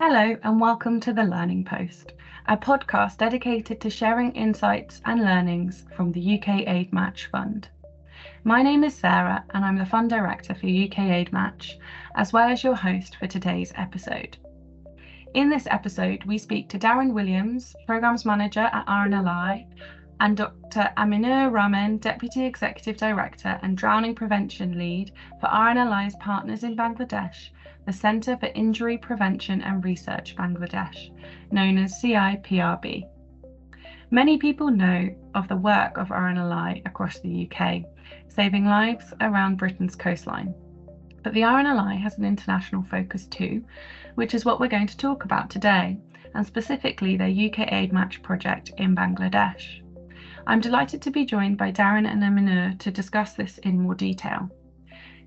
Hello and welcome to The Learning Post, a podcast dedicated to sharing insights and learnings from the UK Aid Match Fund. My name is Sarah and I'm the Fund Director for UK Aid Match, as well as your host for today's episode. In this episode, we speak to Darren Williams, Programmes Manager at RNLI, and Dr. Aminur Rahman, Deputy Executive Director and Drowning Prevention Lead for RNLI's partners in Bangladesh, the Centre for Injury Prevention and Research Bangladesh, known as CIPRB. Many people know of the work of RNLI across the UK, saving lives around Britain's coastline. But the RNLI has an international focus too, which is what we're going to talk about today, and specifically their UK Aid Match project in Bangladesh. I'm delighted to be joined by Darren and Aminur to discuss this in more detail.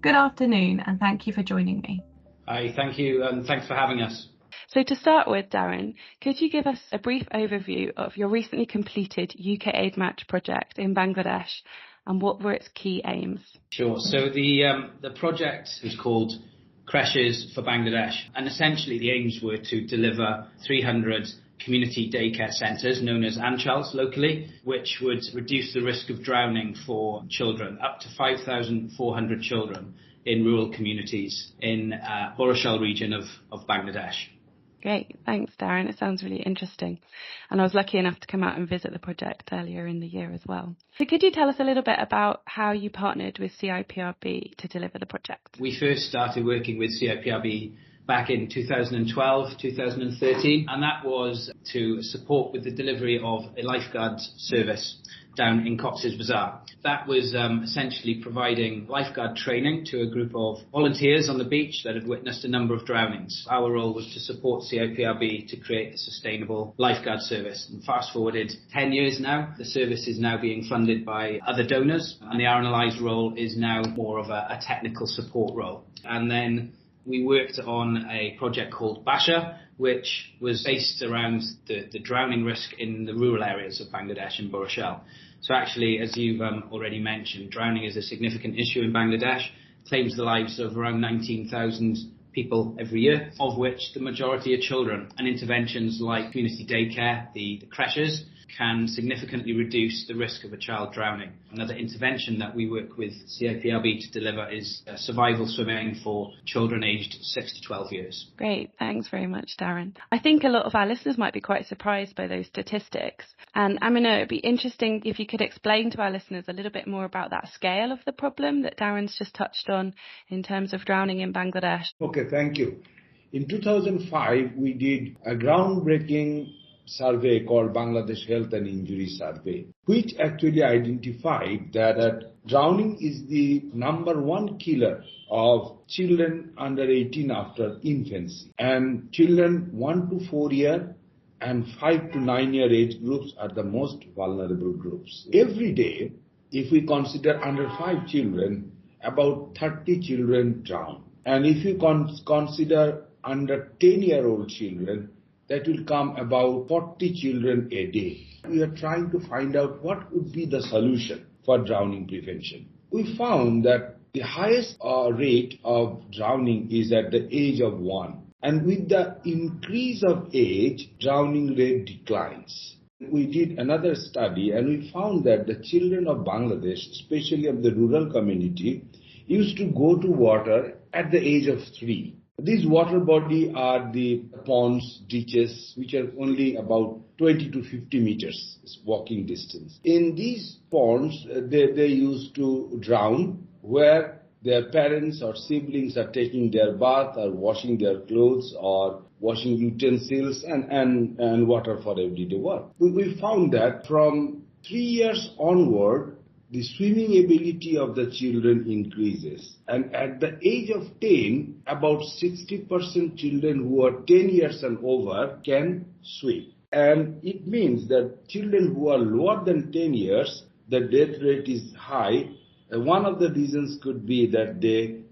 Good afternoon and thank you for joining me. Hi, thank you and thanks for having us. So to start with, Darren, could you give us a brief overview of your recently completed UK Aid Match project in Bangladesh and what were its key aims? Sure. So the project is called Creches for Bangladesh, and essentially the aims were to deliver 300 community daycare centres known as Anchals locally, which would reduce the risk of drowning for children, up to 5,400 children in rural communities in Borashal region of Bangladesh. Great, thanks Darren, it sounds really interesting. And I was lucky enough to come out and visit the project earlier in the year as well. So could you tell us a little bit about how you partnered with CIPRB to deliver the project? We first started working with CIPRB back in 2012, 2013, and that was to support with the delivery of a lifeguard service down in Cox's Bazar. That was essentially providing lifeguard training to a group of volunteers on the beach that had witnessed a number of drownings. Our role was to support CIPRB to create a sustainable lifeguard service. And fast forwarded 10 years now, the service is now being funded by other donors, and the RNLI's role is now more of a technical support role. And then we worked on a project called Basha, which was based around the drowning risk in the rural areas of Bangladesh and Borashal. So actually, as you've already mentioned, drowning is a significant issue in Bangladesh, claims the lives of around 19,000 people every year, of which the majority are children. And interventions like community daycare, the creches, can significantly reduce the risk of a child drowning. Another intervention that we work with CIPRB to deliver is survival swimming for children aged 6 to 12 years. Great, thanks very much, Darren. I think a lot of our listeners might be quite surprised by those statistics. And Aminur, it'd be interesting if you could explain to our listeners a little bit more about that scale of the problem that Darren's just touched on in terms of drowning in Bangladesh. Okay, thank you. In 2005, we did a groundbreaking survey called Bangladesh Health and Injury Survey, which actually identified that drowning is the number one killer of children under 18 after infancy. And children 1 to 4 year and 5 to 9 year age groups are the most vulnerable groups. Every day, if we consider under 5 children, about 30 children drown. And if you consider under 10-year-old children, that will come about 40 children a day. We are trying to find out what would be the solution for drowning prevention. We found that the highest rate of drowning is at the age of 1. And with the increase of age, drowning rate declines. We did another study and we found that the children of Bangladesh, especially of the rural community, used to go to water at the age of 3. These water bodies are the ponds, ditches, which are only about 20 to 50 meters walking distance. In these ponds, they used to drown where their parents or siblings are taking their bath or washing their clothes or washing utensils and water for everyday work. We found that from 3 years onward, the swimming ability of the children increases. And at the age of 10, about 60% children who are 10 years and over can swim. And it means that children who are lower than 10 years, the death rate is high. One of the reasons could be that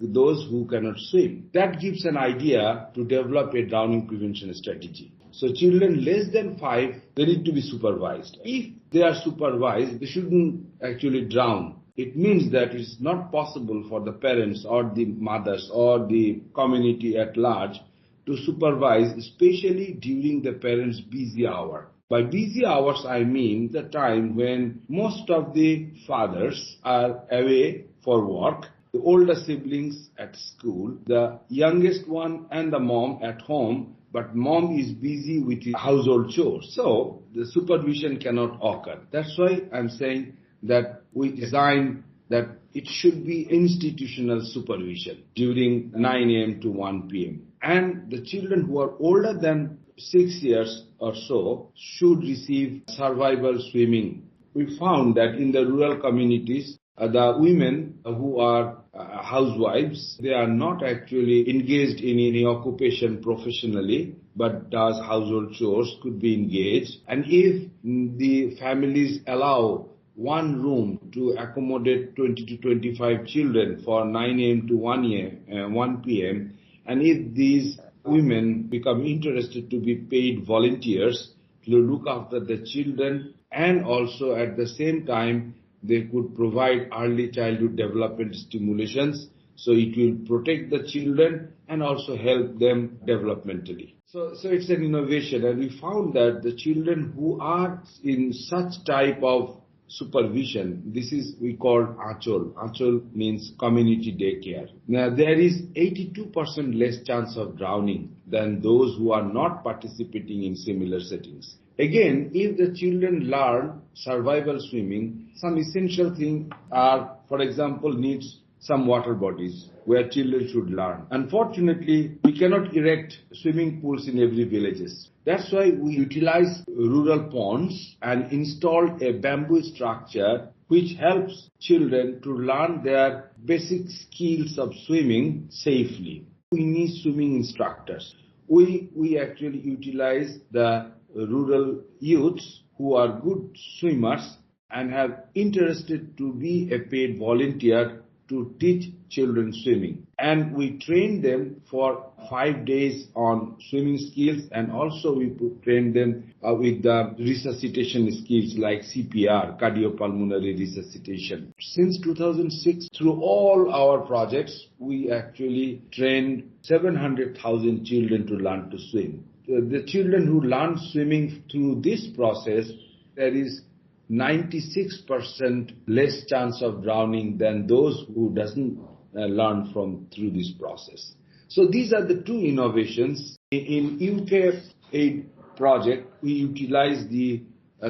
those who cannot swim. That gives an idea to develop a drowning prevention strategy. So children less than 5, they need to be supervised. If they are supervised, they shouldn't actually drown. It means that it's not possible for the parents or the mothers or the community at large to supervise, especially during the parents' busy hour. By busy hours, I mean the time when most of the fathers are away for work, the older siblings at school, the youngest one and the mom at home, but mom is busy with household chores. So the supervision cannot occur. That's why I'm saying that we design that it should be institutional supervision during 9 a.m. to 1 p.m. And the children who are older than 6 years or so should receive survival swimming. We found that in the rural communities, the women who are housewives, they are not actually engaged in any occupation professionally, but does household chores, could be engaged. And if the families allow one room to accommodate 20 to 25 children for 9 a.m. to 1 p.m., and if these women become interested to be paid volunteers to look after the children, and also at the same time they could provide early childhood development stimulations, so it will protect the children and also help them developmentally. So it's an innovation, and we found that the children who are in such type of supervision, this is we call Anchal. Anchal means community daycare. Now there is 82% less chance of drowning than those who are not participating in similar settings. Again, if the children learn survival swimming, some essential things are, for example, needs some water bodies where children should learn. Unfortunately, we cannot erect swimming pools in every villages. That's why we utilize rural ponds and install a bamboo structure which helps children to learn their basic skills of swimming safely. We need swimming instructors. We actually utilize the rural youths who are good swimmers and have interested to be a paid volunteer to teach children swimming. And we train them for 5 days on swimming skills, and also we train them with the resuscitation skills like CPR, cardiopulmonary resuscitation. Since 2006, through all our projects, we actually trained 700,000 children to learn to swim. The children who learn swimming through this process, there is 96% less chance of drowning than those who doesn't learn through this process. So these are the two innovations. In UK aid project, we utilize the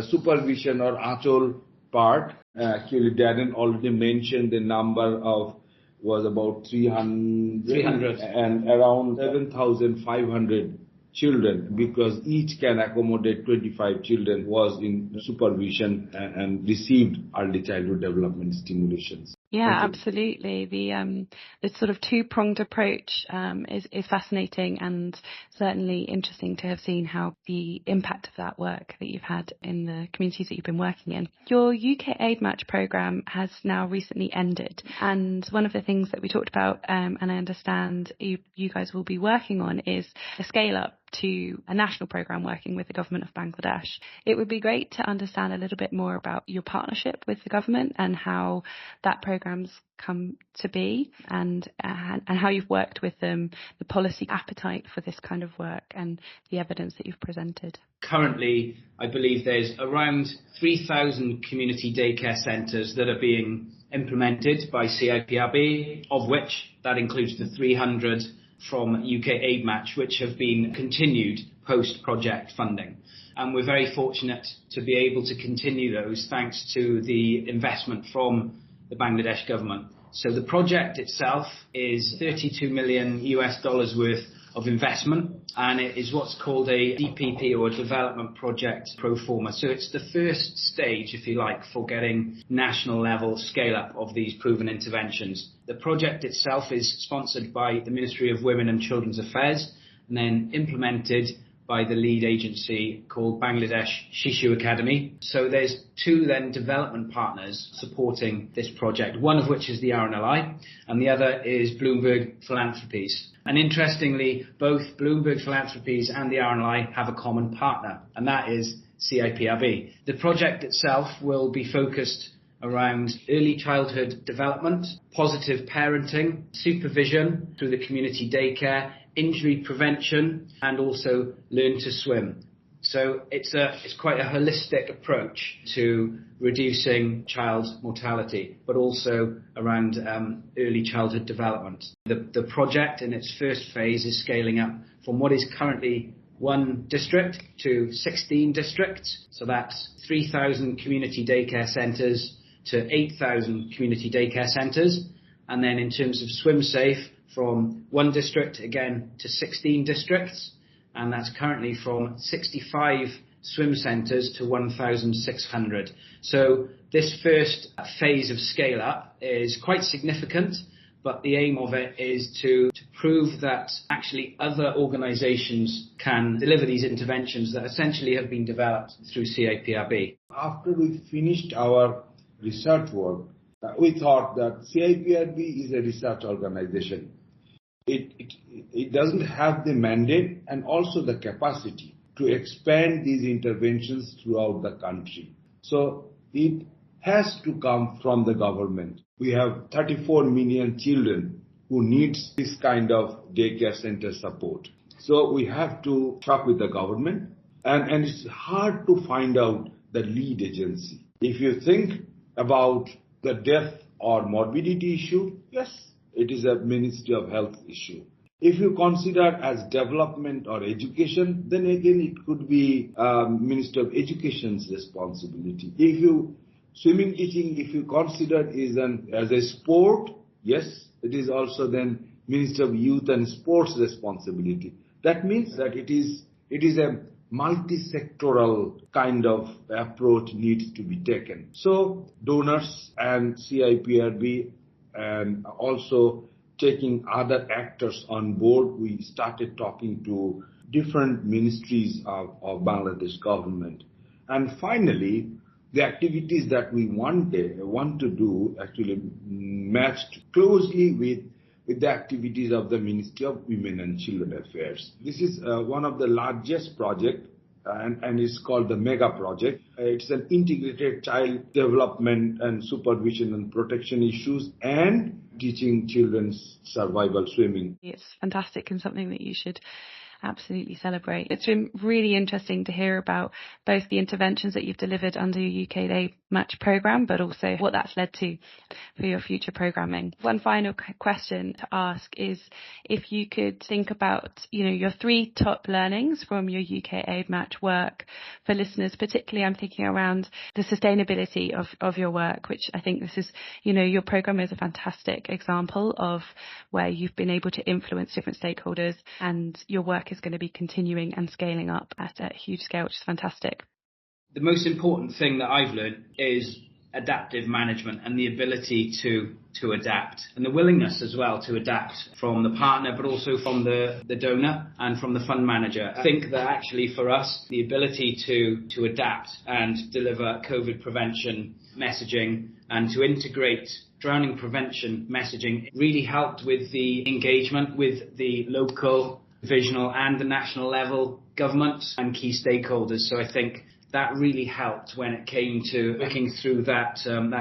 supervision or Anchal part. Actually, Darren already mentioned the number was about 300 and around 7,500 children, because each can accommodate 25 children, was in supervision and received early childhood development stimulations. Yeah, absolutely. The sort of two-pronged approach is fascinating, and certainly interesting to have seen how the impact of that work that you've had in the communities that you've been working in. Your UK Aid Match programme has now recently ended, and one of the things that we talked about, and I understand you guys will be working on, is a scale-up to a national programme working with the government of Bangladesh. It would be great to understand a little bit more about your partnership with the government and how that programme's come to be, and how you've worked with them, the policy appetite for this kind of work, and the evidence that you've presented. Currently, I believe there's around 3,000 community daycare centres that are being implemented by CIPRB, of which that includes the 300 from UK Aid Match, which have been continued post-project funding. And we're very fortunate to be able to continue those thanks to the investment from the Bangladesh government. So the project itself is $32 million worth of investment, and it is what's called a DPP, or Development Project Pro Forma. So it's the first stage, if you like, for getting national level scale up of these proven interventions. The project itself is sponsored by the Ministry of Women and Children's Affairs, and then implemented by the lead agency called Bangladesh Shishu Academy. So there's two then development partners supporting this project, one of which is the RNLI and the other is Bloomberg Philanthropies. And interestingly, both Bloomberg Philanthropies and the RNLI have a common partner, and that is CIPRB. The project itself will be focused around early childhood development, positive parenting, supervision through the community daycare, injury prevention, and also learn to swim. So it's quite a holistic approach to reducing child mortality, but also around early childhood development. The project in its first phase is scaling up from what is currently 1 district to 16 districts. So that's 3,000 community daycare centres to 8,000 community daycare centres. And then in terms of swim safe, from 1 district again to 16 districts. And that's currently from 65 swim centres to 1,600. So this first phase of scale up is quite significant, but the aim of it is to prove that actually other organisations can deliver these interventions that essentially have been developed through CIPRB. After we finished our research work, we thought that CIPRB is a research organisation. It doesn't have the mandate and also the capacity to expand these interventions throughout the country. So it has to come from the government. We have 34 million children who needs this kind of daycare center support. So we have to talk with the government, and it's hard to find out the lead agency. If you think about the death or morbidity issue, yes, it is a Ministry of Health issue. If you consider as development or education, then again it could be Ministry of Education's responsibility. If you swimming teaching, if you consider as a sport, yes, it is also then Ministry of Youth and Sports responsibility. That means that it is a multi-sectoral kind of approach needs to be taken. So donors and CIPRB and also taking other actors on board, we started talking to different ministries of Bangladesh government. And finally, the activities that we want to do actually matched closely with the activities of the Ministry of Women and Children Affairs. This is one of the largest projects and it's called the Mega Project. It's an integrated child development and supervision and protection issues and teaching children's survival swimming. It's fantastic and something that you should absolutely celebrate. It's been really interesting to hear about both the interventions that you've delivered under your UK Aid Match programme, but also what that's led to for your future programming. One final question to ask is if you could think about, your 3 top learnings from your UK Aid Match work for listeners, particularly I'm thinking around the sustainability of your work, which I think this is, your programme is a fantastic example of where you've been able to influence different stakeholders, and your work is going to be continuing and scaling up at a huge scale, which is fantastic. The most important thing that I've learned is adaptive management and the ability to adapt, and the willingness as well to adapt from the partner, but also from the donor and from the fund manager. I think that actually for us, the ability to adapt and deliver COVID prevention messaging and to integrate drowning prevention messaging really helped with the engagement with the local, divisional and the national level governments and key stakeholders. So I think that really helped when it came to working through that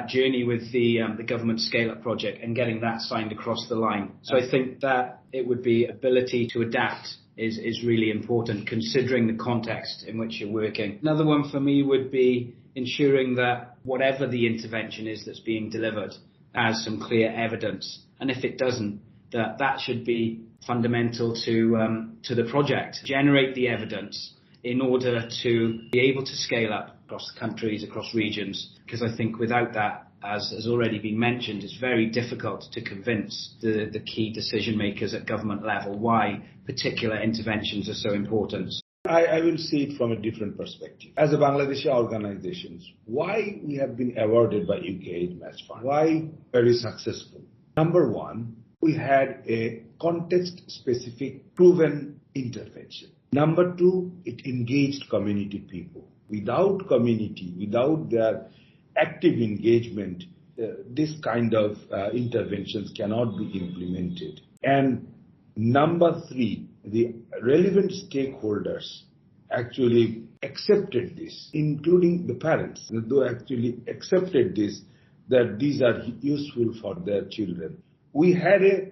journey with the government scale-up project and getting that signed across the line. So I think that it would be ability to adapt is really important, considering the context in which you're working. Another one for me would be ensuring that whatever the intervention is that's being delivered has some clear evidence, and if it doesn't, that should be fundamental to the project. Generate the evidence in order to be able to scale up across countries, across regions, because I think without that, as has already been mentioned, it's very difficult to convince the key decision makers at government level why particular interventions are so important. I will see it from a different perspective. As a Bangladeshi organizations, why we have been awarded by UK Aid Match Fund? Why very successful? Number one, we had a context-specific proven intervention. Number two, it engaged community people. Without community, without their active engagement, this kind of interventions cannot be implemented. And number three, the relevant stakeholders actually accepted this, including the parents. They actually accepted this, that these are useful for their children. We had a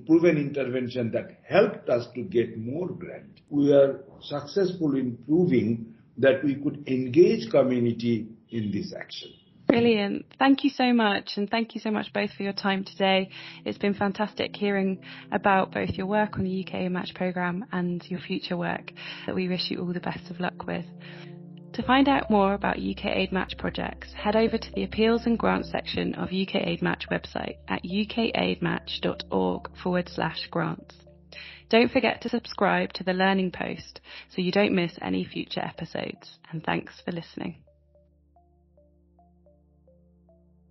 proven intervention that helped us to get more grant. We are successful in proving that we could engage community in this action. Brilliant. Thank you so much. And thank you so much both for your time today. It's been fantastic hearing about both your work on the UK Aid Match programme and your future work that we wish you all the best of luck with. To find out more about UK Aid Match projects, head over to the Appeals and Grants section of UK Aid Match website at ukaidmatch.org/grants. Don't forget to subscribe to the Learning Post so you don't miss any future episodes. And thanks for listening.